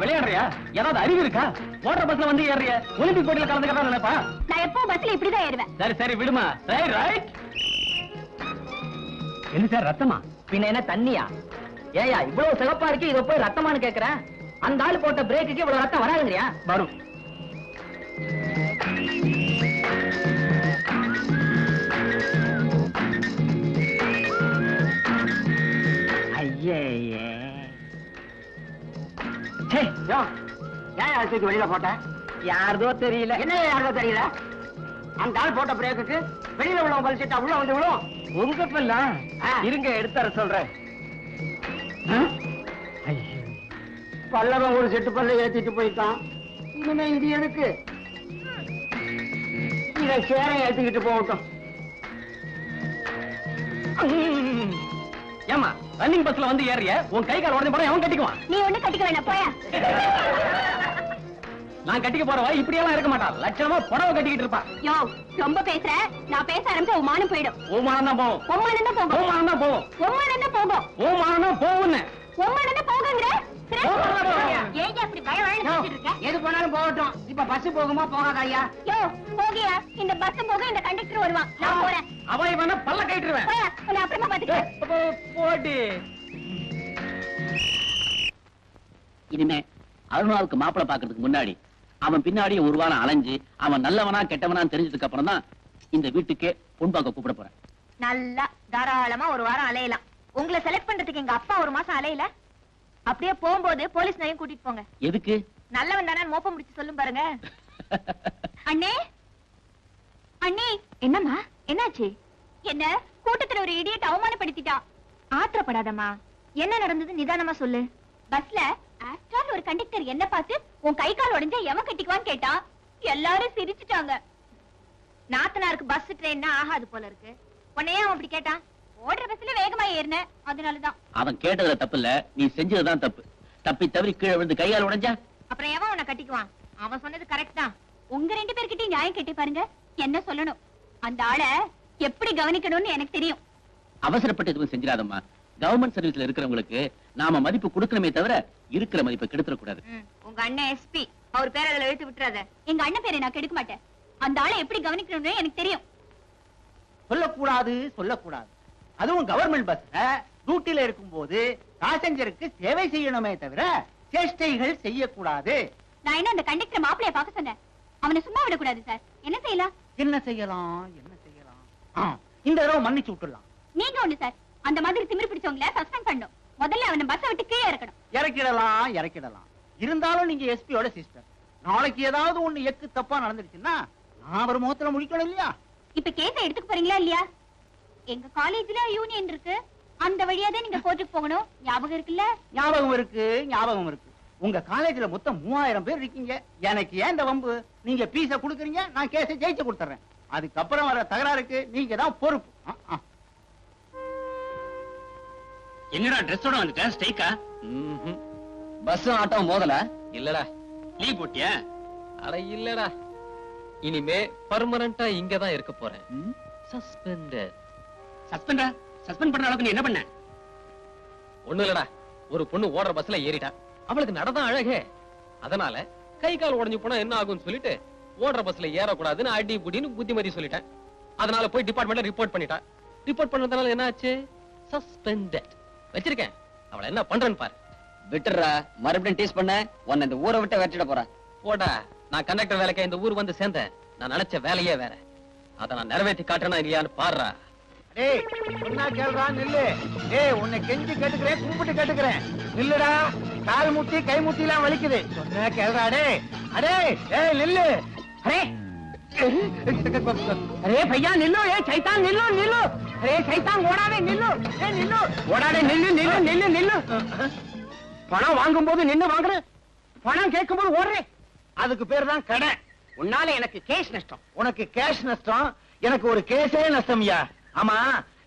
விளையாடுறியா? ஏதாவது அறிவு இருக்கா? ஓடுற பஸ்ல வந்து ஏறிய ஒலிம்பிக் போட்டியில கலந்துக்கிறதா நினைப்பா? நான் எப்போ பஸ்ல இப்படிதான் ஏறுவேன். சரி சரி விடுமா. சரி ரைட். என்ன சார் ரத்தமா? பின்ன என்ன தண்ணியா? ஏயா இவ்வளவு சிவப்பா இருக்கு, இத போய் ரத்தமானு கேக்குறேன். அந்த ஆள் போட்ட பிரேக்குக்கு இவ்வளவு ரத்தம் வராதுங்கறியா? வரும். ஐயே ஏன் அழைச்சிட்டு வெளியில போட்ட? யாரதோ தெரியல. என்ன யாரோ தெரியல? அந்த ஆள் போட்ட பிரேக்குக்கு வெளியில உள்ளவங்க பலிச்சிட்டா உள்ள வந்து விழும். உங்க பல்ல இருங்க எடுத்தார சொல்றேன். பல்லவன் ஒரு செட்டு பல்ல ஏத்திட்டு போயிட்டான். இனிமே இது எதுக்கு? இதை சேர ஏத்திக்கிட்டு போகட்டும். ஏமா ரன்னிங் பஸ்ல வந்து ஏறிய உன் கை கால் உடஞ்சு போனா எவன் கட்டிக்குவான்? நீ ஒண்ணு கட்டிக்க வேண்டாம் போயா. நான் கட்டிக்க போறவா இப்படி எல்லாம் இருக்க மாட்டான். லட்சணமா புடவை கட்டிக்கிட்டு இருப்பான். யோ ரொம்ப பேசுற. நான் பேச ஆரம்பிச்சா உன் மானம் போயிடும். ஓமானம் தான் போகும். உம்மானம் தான் போகும். ஓமானம் தான் போகும். உம்மானம் தான் போகும். ஓமானம் தான் போகும்னு. உம்மானம் தான் போகுங்கற. ஏன் அப்படி பயவழன்னு பேசிட்டு இருக்க? எது போனாலும் போகட்டும். இப்ப பஸ் போகுமா போகாதா ஐயா? யோ போகியா. இந்த பஸ் போக இந்த கண்டக்டர் வருவான். நான் போறேன். அவன் இவன பல்ல கட்டிடுவேன். போயா. உன்னை அப்புறமா பாத்துக்கிறேன். போடி. இனிமே அருணாவுக்கு மாப்பிளை பாக்குறதுக்கு முன்னாடி அவன் பின்னாடியே ஒரு வாரம் அலைஞ்சு அவன் நல்லவனா கெட்டவனா தெரிஞ்சதுக்கு அப்புறம் தான் இந்த வீட்டுக்கே பொன் பார்க்க கூப்பிட போறேன். நல்லா தாராளமா ஒரு வாரம் அலையலாம். உங்களை செலக்ட் பண்றதுக்கு எங்க அப்பா ஒரு மாசம் அலையல. அப்படியே போகும்போது போலீஸ் நையும் கூட்டிட்டு போங்க. எதுக்கு? நல்லவன் தானே மோப்பம் முடிச்சு சொல்லும் பாருங்க. அண்ணே அண்ணே. என்னம்மா என்னாச்சு? என்ன கூட்டத்துல ஒரு இடியட் அவமானப்படுத்திட்டா. ஆத்திரப்படாதம்மா. என்ன நடந்தது நிதானமா சொல்லு. பஸ்ல ஆக்டர் ஒரு கண்டக்டர் என்ன பார்த்து உன் கை கால் உடைஞ்சா எவன் கட்டிக்குவான்னு கேட்டா. எல்லாரும் சிரிச்சுட்டாங்க. நாத்தனாருக்கு பஸ் ட்ரெயின்னா ஆகாது போல இருக்கு. உன்னையே அவன் அப்படி கேட்டான். ஓடுற பஸ்ல வேகமா ஏறின அதனாலதான். அவன் கேட்டதுல தப்பு இல்ல, நீ செஞ்சதுதான் தப்பு. தப்பி தவறி கீழே விழுந்து கையால் உடைஞ்சா அப்புறம் எவன் உன்னை கட்டிக்குவான்? அவன் சொன்னது கரெக்ட் தான். உங்க 2 பேர்கிட்ட நியாயம் கேட்டு பாருங்க. என்ன சொல்லணும்? அந்த ஆளை எப்படி கவனிக்கணும்னு எனக்கு தெரியும். அவசரப்பட்டு எதுவும் செஞ்சிடாதம்மா. கவர்மெண்ட் சர்வீஸ்ல இருக்கிறவங்களுக்கு நாம மதிப்பு கொடுக்கணுமே தவிர இருக்கிற மதிப்பை கெடுத்துட கூடாது. உங்க அண்ணன் எஸ்பி அவர் பேர் அதுல எழுத்து விட்டுறாத. எங்க அண்ணன் பேரை நான் கெடுக்க மாட்டேன். அந்த ஆளை எப்படி கவனிக்கணும்னு எனக்கு தெரியும். சொல்லக்கூடாது சொல்லக்கூடாது. அதுவும் கவர்மெண்ட் பஸ்ல டியூட்டில இருக்கும்போது பாசஞ்சருக்கு சேவை செய்யணுமே தவிர சேஷ்டைகள் செய்யக்கூடாது. நான் என்ன அந்த கண்டக்டர் மாப்பிளைய பார்க்க சொன்னேன். அவனை சும்மா விடக்கூடாது சார். என்ன செய்யலாம்? என்ன செய்யலாம் என்ன செய்யலாம்? இந்த தடவை மன்னிச்சு விட்டுடலாம். நீங்க ஒண்ணு சார். அந்த மாதிரி திமிரு பிடிச்சவங்கள சஸ்பெண்ட் பண்ணும். முதல்ல அவனை பஸ்ஸை விட்டு கீழே இறக்கணும். இறக்கிடலாம். இருந்தாலும் நீங்க எஸ்பியோட சிஸ்டர். நாளைக்கு ஏதாவது ஒண்ணு எக்கு தப்பா நடந்துருச்சுன்னா நான் ஒரு முகத்துல முடிக்கணும் இல்லையா? இப்ப கேஸை எடுத்துக்க போறீங்களா இல்லையா? எங்க காலேஜ்ல யூனியன் இருக்கு. அந்த வழியா தான் நீங்க கோர்ட்டுக்கு போகணும். ஞாபகம் இருக்குல்ல? ஞாபகம் இருக்கு. உங்க காலேஜ்ல மொத்தம் 3000 பேர் இருக்கீங்க. எனக்கு ஏன் இந்த வம்பு? நீங்க பீஸ குடுக்குறீங்க, நான் கேஸை ஜெயிச்சு கொடுத்துறேன். அதுக்கப்புறம் வர தகராறுக்கு நீங்க தான் பொறுப்பு. என்னடா ட்ரெஸ்ஸோட வந்துட்ட? ஸ்ட்ரைக்கா? பஸ் ஆட்டோ மோதல இல்லடா. லீவ் போட்டியா? அட இல்லடா. இனிமே பர்மனண்டா இங்க தான் இருக்க போறேன். சஸ்பெண்டட். சஸ்பெண்ட் பண்ற அளவுக்கு நீ என்ன பண்ண? ஒண்ணு இல்லடா. ஒரு பொண்ணு ஓடுற பஸ்ல ஏறிட்டா. அவளுக்கு நடதான் அழகே. அதனால கை கால் உடைஞ்சு போனா என்ன ஆகும்னு சொல்லிட்டு ஓடுற பஸ்ல ஏறக்கூடாதுன்னு அடி புடின்னு புத்திமதி சொல்லிட்டேன். அதனால போய் டிபார்ட்மெண்ட்ல ரிப்போர்ட் பண்ணிட்டா. ரிப்போர்ட் பண்ணதுனால என்ன ஆச்சு? சஸ்பெண்டட். வச்சிருக்கேன். அவளை என்ன பண்றேன்னு பாரு. விட்டுறா. மறுபடியும் டீஸ் பண்ண உன்னை இந்த ஊரை விட்டு வெட்டிட போறேன். போடா. நான் கண்டக்டர் வேலைக்கு இந்த ஊர் வந்து சேர்ந்தேன். நான் நினைச்ச வேலையே வேற. அதை நான் நிறைவேற்றி காட்டுறேனா இல்லையான்னு பாடுறா. டேய் சொன்னா கேளுடா, நில்லு. டேய் உன்னை கெஞ்சி கேட்டுக்கிறேன், கும்பிட்டு கேட்டுக்கிறேன். நில்லுடா. கால் முட்டி கை முட்டி எல்லாம் வலிக்குது. சொன்னா கேளுடா. டேய் அடே ஏய் நில்லு. அரே அரே भैया நில்லு. ஏ சைத்தான் நில்லு நில்லு. அரே சைத்தான் ஓடாதே நில்லு. ஏ நில்லு. ஓடாதே நில்லு நில்லு நில்லு நில்லு. பணம் வாங்கும்போது நின்னு வாங்குற, பணம் கேட்கும்போது ஓடுறே. அதுக்கு பேர் தான் கடை. உன்னால எனக்கு கேஷ் நஷ்டம். உனக்கு கேஷ் நஷ்டம், எனக்கு ஒரு கேஸே நஷ்டம்யா. ஆமா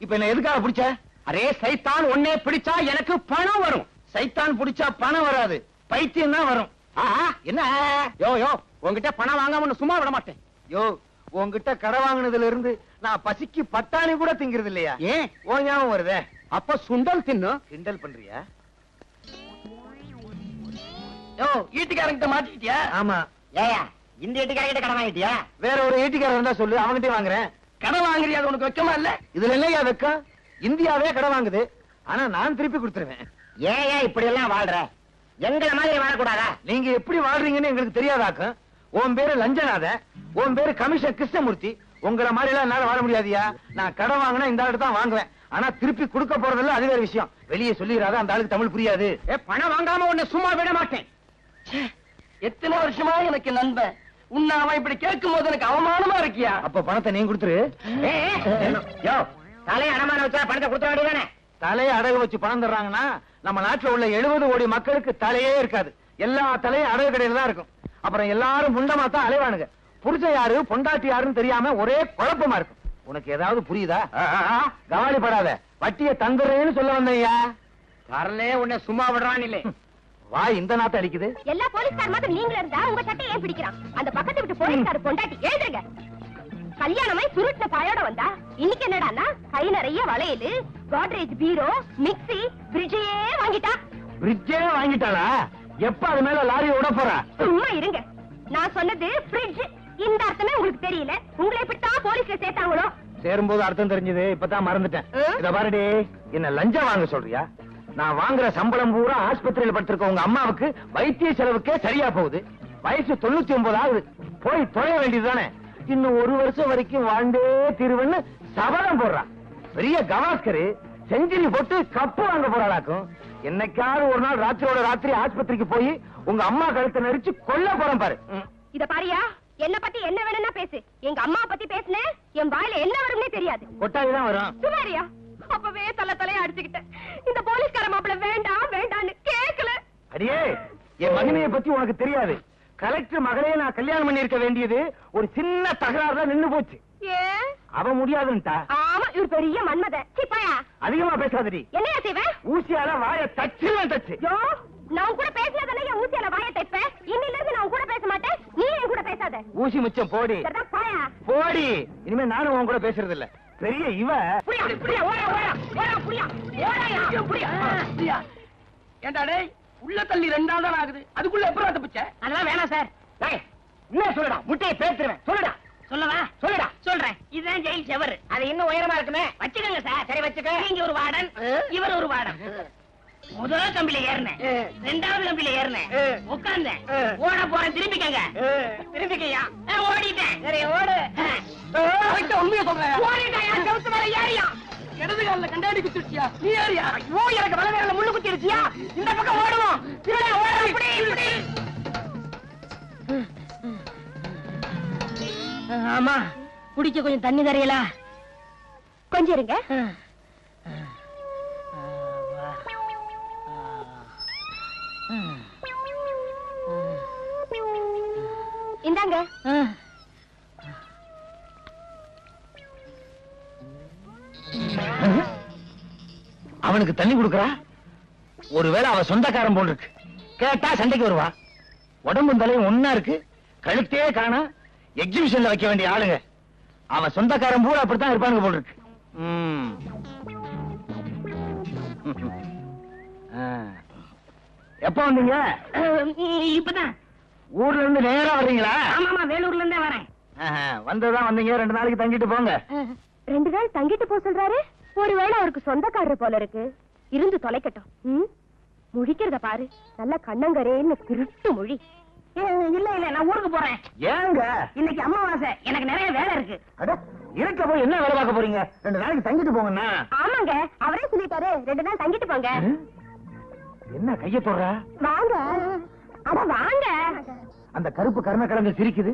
இப்ப என்ன எதுக்காக பிடிச்ச? அரே சைத்தான் உன்னை பிடிச்சா எனக்கு பணம் வரும். சைத்தான் பிடிச்சா பணம் வராது, பைத்தியம் தான் வரும். என்ன யோ யோ உன்கிட்ட பணம் வாங்காம சும்மா விட மாட்டேன். யோ உன்கிட்ட கடை வாங்கினதுல இருந்து நான் பசிக்கு பட்டாணி கூட திங்கிறது இல்லையா? ஏன் ஓ ஞாபகம் வருதே? அப்ப சுண்டல் தின்னு கிண்டல் பண்றியா? யோ ஈட்டிக்காரங்கிட்ட மாட்டிக்கிட்டியா? ஆமா. ஏயா இந்த வீட்டுக்காரங்கிட்ட கடன் வாங்கிட்டியா? வேற ஒரு ஈட்டிக்காரர் இருந்தா சொல்லு, அவன்கிட்ட வாங்குறேன். கடன் வாங்குறியா? அது உனக்கு வெக்கமா இல்ல? இதுல என்னையா வெக்கம்? இந்தியாவே கடன் வாங்குது, ஆனா நான் திருப்பி கொடுத்துருவேன். ஏயா இப்படி எல்லாம் வாழ்ற? எங்களை மாதிரி வாழக்கூடாதா? நீங்க எப்படி வாழ்றீங்கன்னு எங்களுக்கு தெரியாதாக்கும். உன் பேரு லஞ்சநாத, உன் பேரு கமிஷன் கிருஷ்ணமூர்த்தி. உங்களை மாதிரி எல்லாம் என்னால வாழ முடியாதியா. நான் கடன் வாங்கினா இந்த ஆளுக்கு தான் வாங்குவேன், ஆனா திருப்பி கொடுக்க போறதில்ல, அது வேற விஷயம். வெளியே சொல்லிடாத, அந்த ஆளுக்கு தமிழ் புரியாது. பணம் வாங்காம உன்னை சும்மா விட மாட்டேன். எத்தனை வருஷமா எனக்கு நண்பன், உன்னை அவன் இப்படி கேட்கும் போது எனக்கு அவமானமா இருக்கியா? அப்ப பணத்தை நீங்க கொடுத்துரு. யோ தலையை அடமான வச்சா பணத்தை கொடுத்த வேண்டியதானே? தலையை அடகு வச்சு பணம் தர்றாங்கன்னா நம்ம நாட்டுல உள்ள 70 கோடி மக்களுக்கு தலையே இருக்காது. எல்லா தலையும் அடகு கடையில தான் இருக்கும். அப்புறம் எல்லாரும் முண்டமா தான் அலைவானுங்க. புருஷன் யாரு பொண்டாட்டி யாருன்னு தெரியாம ஒரே குழப்பமா இருக்கும். உனக்கு ஏதாவது புரியுதா? கவலைப்படாத, வட்டியை தந்துடுறேன்னு சொல்ல வந்தையா. வரலே உன்னை சும்மா விடுறான் இல்லை. வாய் இந்த நாட்டை அடிக்குது. எல்லா போலீஸ்கார மாதிரி நீங்களும் இருந்தா உங்க சட்டையை ஏன் பிடிக்கிறான்? அந்த பக்கத்து விட்டு போலீஸ்கார பொண்டாட்டி எழுதுங்க. கல்யாணமாய் சுருட்டின பாயோட வந்தா இன்னைக்கு என்னடான்னா கை நிறைய வளையல், கோட்ரேஜ் பீரோ, மிக்ஸி, ஃப்ரிட்ஜே வாங்கிட்டா. பிரிட்ஜே வாங்கிட்டாளா? எப்ப அது மேல லாரி விட போறா? சும்மா இருங்க, நான் சொன்னது ஃப்ரிட்ஜ். இந்த அர்த்தமே உங்களுக்கு தெரியல. உங்களை இப்படித்தான் போலீஸ்ல சேர்த்தாங்களோ? சேரும்போது அர்த்தம் தெரிஞ்சது, இப்பதான் மறந்துட்டேன். இத பாருடி, என்ன லஞ்சம் வாங்க சொல்றியா? நான் வாங்குற சம்பளம் பூரா ஆஸ்பத்திரியில் படுத்திருக்க உங்க அம்மாவுக்கு வைத்திய செலவுக்கே சரியா போகுது. வயசு 99 ஆகுது. போய் தொலைய வேண்டியதுதானே. இன்னும் 1 வருஷம் வரைக்கும் வாழ்ந்தே தீருவன்னு சபதம் போடுறான். பெரிய கவாஸ்கரு செஞ்சுரி போட்டு கப்பு வாங்க போறாளாக்கும். என்னைக்காவது ஒரு நாள் ராத்திரியோட ராத்திரி ஆஸ்பத்திரிக்கு போய் உங்க அம்மா கழுத்தை நெரிச்சு கொல்ல போறேன் பாரு. இத பாரியா, என்ன பத்தி என்ன வேணும்னா பேசு. எங்க அம்மா பத்தி பேசுன என் வாயில என்ன வரும்னே தெரியாது. கொட்டாயிதான் வரும். சுமாரியா, அப்பவே தலைய அடிச்சுக்கிட்டேன். இந்த போலீஸ்கார மாப்பிள வேண்டாம் வேண்டான்னு கேட்கல. அடியே, என் மகனைய பத்தி உனக்கு தெரியாது. கலெக்டர் மகளே நான் கல்யாணம் பண்ணி இருக்க வேண்டியது ஒரு சின்ன தகராறுல நின்னு போச்சு. ஏன்? அவ முடியாதுன்ட்டா. ஆமா, இவர் பெரிய மன்மதன். சிப்பாயா அதிகமா பேசாதடி. என்னையா செய்வேன்? ஊசியால வாய தச்சுவேன் தச்சு. யோ, நான் கூட பேசினதானே என் ஊசியால வாயை தைப்பேன். இன்னில இருந்து நான் கூட பேச மாட்டேன், நீ என் கூட பேசாத. ஊசி மிச்சம் போடி. சரிதான், பாயா. போடி. இனிமே நானும் உன் கூட பேசுறது இல்ல. பெரிய இவ. புரியா புரியா, ஓயா ஓயா ஓயா, புரியா ஓயா புரியா. ஏண்டா டேய், உள்ள தள்ளி 2 நாள் தான் ஆகுது, அதுக்குள்ள எப்பறம் தப்பிச்ச? அதெல்லாம் வேணாம் சார். என்ன சொல்லுடா, முட்டையை பேத்துருவேன். சொல்லுடா. சொல்லவா? சொல்லுடா. சொல்றேன். இதுதான் ஜெயில் செவர். அது இன்னும் உயரமா இருக்குமே. வச்சுக்கோங்க சார். சரி வச்சுக்க. நீங்க ஒரு வார்டன், இவர் ஒரு வார்டன். முதல் கம்பில ஏறினேன், 2வது கம்பில ஏறினேன், உட்கார்ந்தேன், ஓட போறேன். திரும்பிக்கங்க. திரும்பிக்கையா? ஓடிட்டேன். சரி ஓடு. உண்மையை சொல்றேன். ஓடிட்டேன், செவுத்து மேல ஏறியா. இடது காலில் கண்டாடி குத்துருச்சியா? நீ ஏறியா? ஐயோ, எனக்கு வலது விரல்ல முள்ளு குத்திருச்சியா. இந்த பக்கம் ஓடுவோம். திருட ஓட. இப்படி இப்படி. ஆமா, குடிக்க கொஞ்சம் தண்ணி தரையலா? கொஞ்சம் இருங்க. இந்தாங்க. அவனுக்கு தண்ணி கொடுக்கறா. ஒருவேளை அவ சொந்தக்காரன் போல் இருக்கு. கேட்டா சண்டைக்கு வருவா. உடம்பும் தலையும் ஒன்னா இருக்கு, கழுத்தே காணா. எக்ஸிபிஷன்ல வைக்க வேண்டிய ஆளுங்க. அவன் சொந்தக்காரன் பூரா அப்படித்தான் இருப்பானுங்க போல் இருக்கு. எப்ப வந்தீங்க? இப்பதான். ஊர்ல இருந்து நேரா வர்றீங்களா? ஆமாமா, வேலூர்ல இருந்தே வரேன். வந்ததான் வந்தீங்க. 2 நாளைக்கு தங்கிட்டு போங்க. 2 நாள் தங்கிட்டு போக சொல்றாரு. ஒருவேளை அவருக்கு சொந்தக்காரர் போல இருக்கு. இருந்து தொலைக்கட்டும். முழிக்கிறத பாரு, நல்ல கண்ணங்கரேன்னு திருட்டு மொழி. இல்ல இல்ல, நான் ஊருக்கு போறேன். ஏங்க? இன்னைக்கு அமாவாசை, எனக்கு நிறைய வேலை இருக்கு. அட, இருக்க போய் என்ன வேலை பார்க்க போறீங்க? 2 நாளைக்கு தங்கிட்டு போங்கண்ணா. ஆமாங்க, அவரே சொல்லிட்டாரு 2 நாள் தங்கிட்டு போங்க. என்ன கைய போடுற? வாங்க. அட வாங்க. அந்த கருப்பு கருண கிழங்கு சிரிக்குது.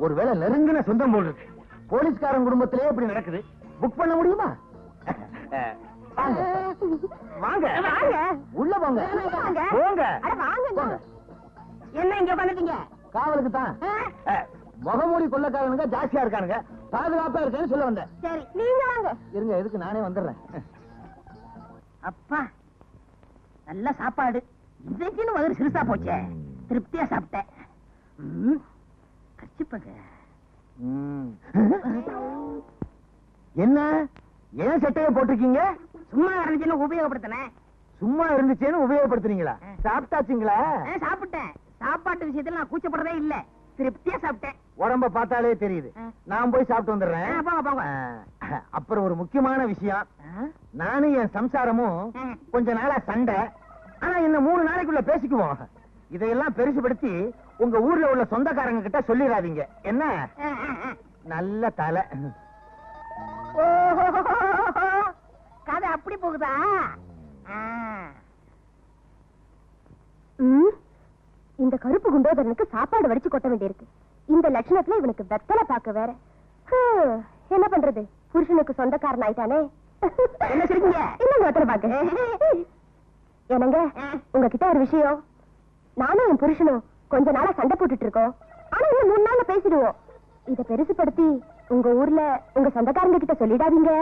ஒருவேளை நெருங்கின சொந்தம் போல் இருக்கு. போலீஸ்காரன் குடும்பத்திலே இப்படி நடக்குது. புக் பண்ண முடியுமா? வாங்க வாங்க வாங்க. உள்ள போங்க. வாங்க. போங்க. அட வாங்க. என்ன இங்க உட்காந்துட்டீங்க? காவலுக்கு தான். முகமூடி கொள்ளக்காரனுங்க ஜாஸ்தியா இருக்கானுங்க. பாதுகாப்பா இருக்கேன்னு சொல்ல வந்தேன். சரி, நீங்க வாங்க. இருங்க, எதுக்கு நானே வந்துடுறேன். அப்பா, நல்ல சாப்பாடு. இதுக்குன்னு முதல்ல சிறுசா போச்சே. திருப்தியா சாப்பிட்டேன். கச்சிப்பங்க. என்ன ஏன் சட்டையை போட்டிருக்கீங்க? சும்மா இருந்துச்சுன்னு உபயோகப்படுத்தினேன். சும்மா இருந்துச்சேன்னு உபயோகப்படுத்துறீங்களா? சாப்பிட்டாச்சுங்களா? சாப்பிட்டேன். சாப்பாட்டு விஷயத்துல நான் கூச்சப்படுறதே இல்ல, திருப்தியா சாப்பிட்டேன். உடம்ப பார்த்தாலே தெரியுது. நான் போய் சாப்பிட்டு வந்துடுறேன். போங்க போங்க. அப்புறம் ஒரு முக்கியமான விஷயம், நானும் என் சம்சாரமும் கொஞ்ச நாளா சண்டை. ஆனா இன்னும் 3 நாளைக்குள்ள பேசிக்குவோம். இதையெல்லாம் பெருசுபடுத்தி உங்க ஊர்ல உள்ள சொந்தக்காரங்க கிட்ட சொல்லிடாதீங்க என்ன? நல்ல தலை. கதை அப்படி போகுதா? இந்த கருப்பு குண்டோதரனுக்கு சாப்பாடு வடிச்சு கொட்ட வேண்டியிருக்கு. இந்த லட்சணத்துல இவனுக்கு வெத்தலை பாக்க வேற. என்ன பண்றது, புருஷனுக்கு சொந்தக்காரன் ஆயிட்டானே. என்ன சொல்றீங்க? இன்னும் வெத்தலை பாக்க. என்னங்க, உங்ககிட்ட ஒரு விஷயம். நானும் என் புருஷனும் கொஞ்ச நாளா சண்டை போட்டுட்டு இருக்கோம். ஆனா இன்னும் 3 நாள்ல பேசிடுவோம். இத பெருசுபடுத்தி உங்க ஊர்ல உங்க சொந்தக்காரங்க கிட்ட சொல்லிடாதீங்க.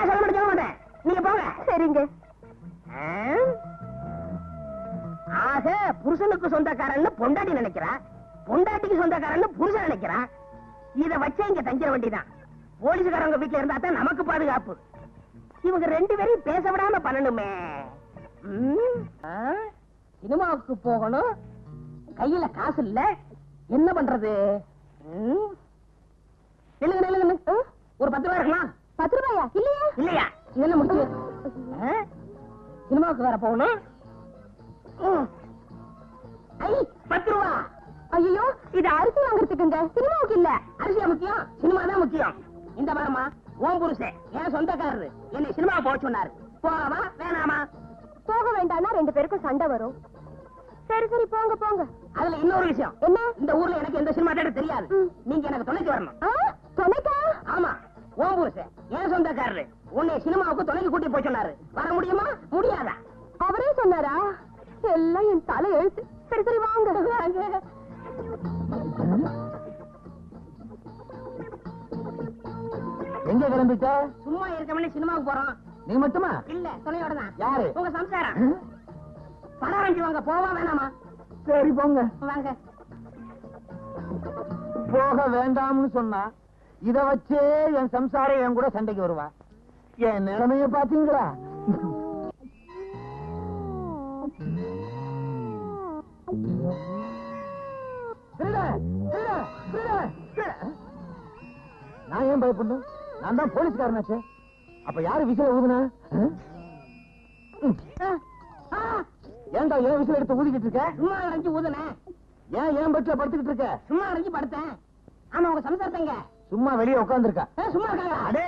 சொல்ல மாட்டேன், நீங்க போங்க. சரிங்க. ஆக புருஷனுக்கு சொந்தக்காரன்னு பொண்டாட்டி நினைக்கிறா, பொண்டாட்டிக்கு சொந்தக்காரன்னு புருஷன் நினைக்கிறா. இத வச்சே இங்க தங்கிட வேண்டியதான். போலீஸ்காரங்க வீட்டுல இருந்தா தான் நமக்கு பாதுகாப்பு. இவங்க 2 பேரையும் பேச விடாம பண்ணணுமே. சினிமாவுக்கு போகணும், கையில காசு இல்ல, என்ன பண்றது? நில்லுங்க நில்லுங்க, ஒரு 10 ரூபாய் இருக்கலாம். 10 ரூபாயா? இல்லையா? இல்லையா? இது என்ன முடிச்சு? சினிமாவுக்கு வேற போகணும். 10 ரூபா. ஐயோ, இது அரிசி வாங்குறதுக்குங்க, சினிமாவுக்கு இல்ல. அரிசியா முக்கியம்? சினிமா தான் முக்கியம். இந்த வரமா ஓம் புருஷன் என் சொந்தக்காரரு என்னை சினிமா போக சொன்னாரு. போகவா வேணாமா? போக வேண்டாம்னா 2 பேருக்கும் சண்டை வரும். சரி சரி, போங்க போங்க. அதுல இன்னொரு விஷயம் என்ன? இந்த ஊர்ல எனக்கு எந்த சினிமா தேட்டர் தெரியாது. நீங்க எனக்கு துணைக்கு வரணும். துணைக்கா? ஆமா, ஓம் புருஷன் என் சொந்தக்காரரு உன்னை சினிமாவுக்கு துணைக்கு கூட்டி போய் சொன்னாரு. வர முடியுமா முடியாதா? அவரே சொன்னாரா? எல்லாம் என் தலை எழுத்து. சரி சரி, வாங்க. எங்க கிளம்பிட்ட? சும்மா இருக்கவனே சினிமாவுக்கு போறோம். நீ மட்டுமா? இல்ல, துணையோட தான். யாரு? உங்க சம்சாரம். பணம் ஆரம்பிச்சு வாங்க. போவா வேணாமா? சரி போங்க. வாங்க. போக வேண்டாம்னு சொன்னா இத வச்சே என் சம்சாரம் என் கூட சண்டைக்கு வருவா. என் நிலைமைய பாத்தீங்களா? நான் ஏன் பயப்படணும்? நான் தான் போலீஸ்காரனாச்சே. அப்ப யாரு விசில ஊதுனா? ஏன்டா ஏன் விசில் எடுத்து ஊதிக்கிட்டு இருக்க? சும்மா அரைஞ்சு ஊதுனேன். ஏன் பெட்ல படுத்துக்கிட்டு இருக்க? சும்மா அரைஞ்சு படுத்தேன். ஆமா, உங்க சம்சாரத்தங்க சும்மா வெளியே உட்கார்ந்துருக்கா. சும்மா இருக்காங்க. அடே,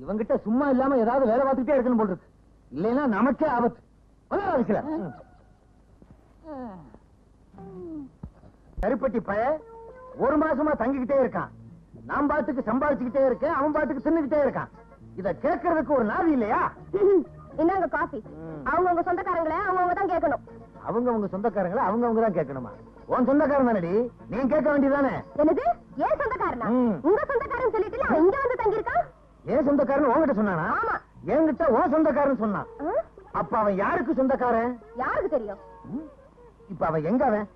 இவங்கிட்ட சும்மா இல்லாம ஏதாவது வேலை பார்த்துட்டே இருக்கணும் போல் இருக்கு. இல்லைன்னா நமக்கே ஆபத்து. விசில கருப்பட்டி பய 1 மாசமா தங்கிக்கிட்டே இருக்கான். நான் பாட்டுக்கு சம்பாதிச்சுக்கிட்டே இருக்கேன், அவன் பாட்டுக்கு தின்னுக்கிட்டே இருக்கான். இத கேட்கறதுக்கு ஒரு நாதி இல்லையா? என்னங்க காபி? அவங்க சொந்தக்காரங்களே அவங்க தான் கேட்கணும். அவங்க சொந்தக்காரங்கள அவங்க தான் கேட்கணுமா? உன் சொந்தக்காரன் தானடி, நீ கேட்க வேண்டியதானே? என்னது? ஏன் சொந்தக்காரனா? உங்க சொந்தக்காரன் சொல்லிட்டு அவன் இங்க வந்து தங்கி இருக்கான். ஏன் சொந்தக்காரன் உன்கிட்ட சொன்னானா? ஆமா. என்கிட்ட உன் சொந்தக்காரன் சொன்னான். அப்ப அவன் யாருக்கு சொந்தக்காரன்? யாருக்கு தெரியும்? இப்ப அவன் எங்க? அவன்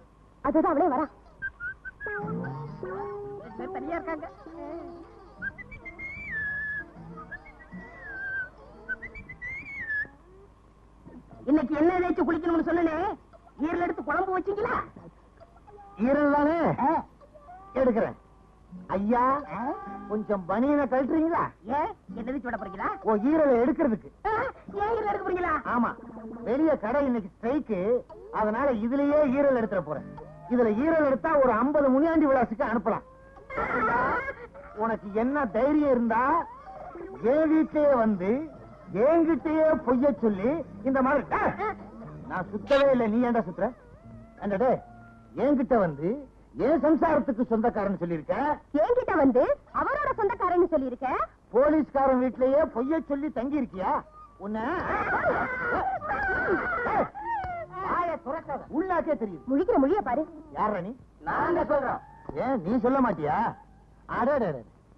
அதுதான் அவனே வரா. தனியா இருக்காங்க. இன்னைக்கு என்ன தேய்ச்சி குளிக்கணும்னு சொன்னே, ஈரல் எடுத்து குழம்பு வச்சீங்களா? ஈரல் தானே எடுக்கிறேன். ஐயா, கொஞ்சம் பனியனை கழட்டுறீங்களா? ஏன் என்ன தேய்ச்சி விட போறீங்களா? ஓ, ஈரலை எடுக்கிறதுக்கு. ஏன் ஈரல் எடுக்க போறீங்களா? ஆமா, வெளிய கடை இன்னைக்கு ஸ்ட்ரைக்கு, அதனால இதுலயே ஈரல் எடுத்துற போறேன். இதுல ஈரல் எடுத்தா ஒரு 50 முனியாண்டி விலாசுக்கு அனுப்பலாம். உனக்கு என்ன தைரியம் இருந்தா என் வீட்லயே வந்து என்கிட்டயே பொய்ய சொல்லி இந்த மாதிரி. நான் சுத்தவே இல்லை, நீ ஏன்டா சுத்துற? என்னடே, என்கிட்ட வந்து என் சம்சாரத்துக்கு சொந்தக்காரன் சொல்லிருக்க, என்கிட்ட வந்து அவரோட சொந்தக்காரன் சொல்லிருக்க, போலீஸ்காரன் வீட்லயே பொய்ய சொல்லி தங்கி இருக்கியா? உன்ன உள்ளாக்கே தெரியும். முழிக்கிற மொழிய பாரு. யார நீ? நான் சொல்றேன். ஏன் நீ சொல்ல மாட்டியா? அடடே,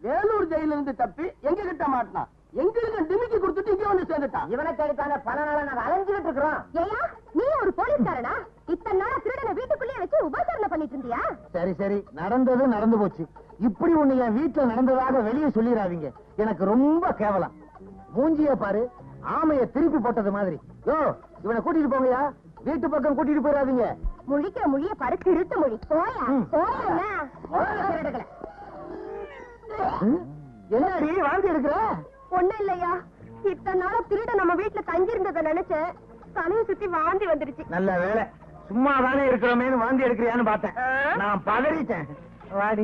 வேலூர் ஜெயில இருந்து தப்பி எங்க கிட்ட மாட்டினான். எங்களுக்கு டிமிக்கி கொடுத்துட்டு இங்க வந்து சேர்ந்துட்டான். இவனை கேட்டான பல நாளா நாங்க அலைஞ்சுக்கிட்டு இருக்கிறோம். ஏயா, நீ ஒரு போலீஸ்காரனா? இத்தனை நாளா திருடனை வீட்டுக்குள்ளேயே வச்சு உபசரணை பண்ணிட்டு இருந்தியா? சரி சரி, நடந்தது நடந்து போச்சு. இப்படி ஒண்ணு என் வீட்டுல நடந்ததாக வெளியே சொல்லிடாதீங்க. எனக்கு ரொம்ப கேவலம். மூஞ்சிய பாரு, ஆமைய திருப்பி போட்டது மாதிரி. யோ இவனை கூட்டிட்டு போங்கயா, வீட்டு பக்கம் கூட்டிட்டு போயிடாதீங்க. முழிக்கிற மொழிய பாரு, திருட்டு மொழி. போயா போயா. என்னடி வாந்தி எடுக்கிற? ஒண்ணும் இல்லையா, இத்தனை நாளா திருட நம்ம வீட்டுல தங்கி இருந்ததை நினைச்சேன், தலையை சுத்தி வாந்தி வந்துருச்சு. நல்ல வேலை, சும்மா தானே இருக்கிறோமேனு வாந்தி எடுக்கிறியான்னு பார்த்தேன். நான் பதறிட்டேன். வாடி.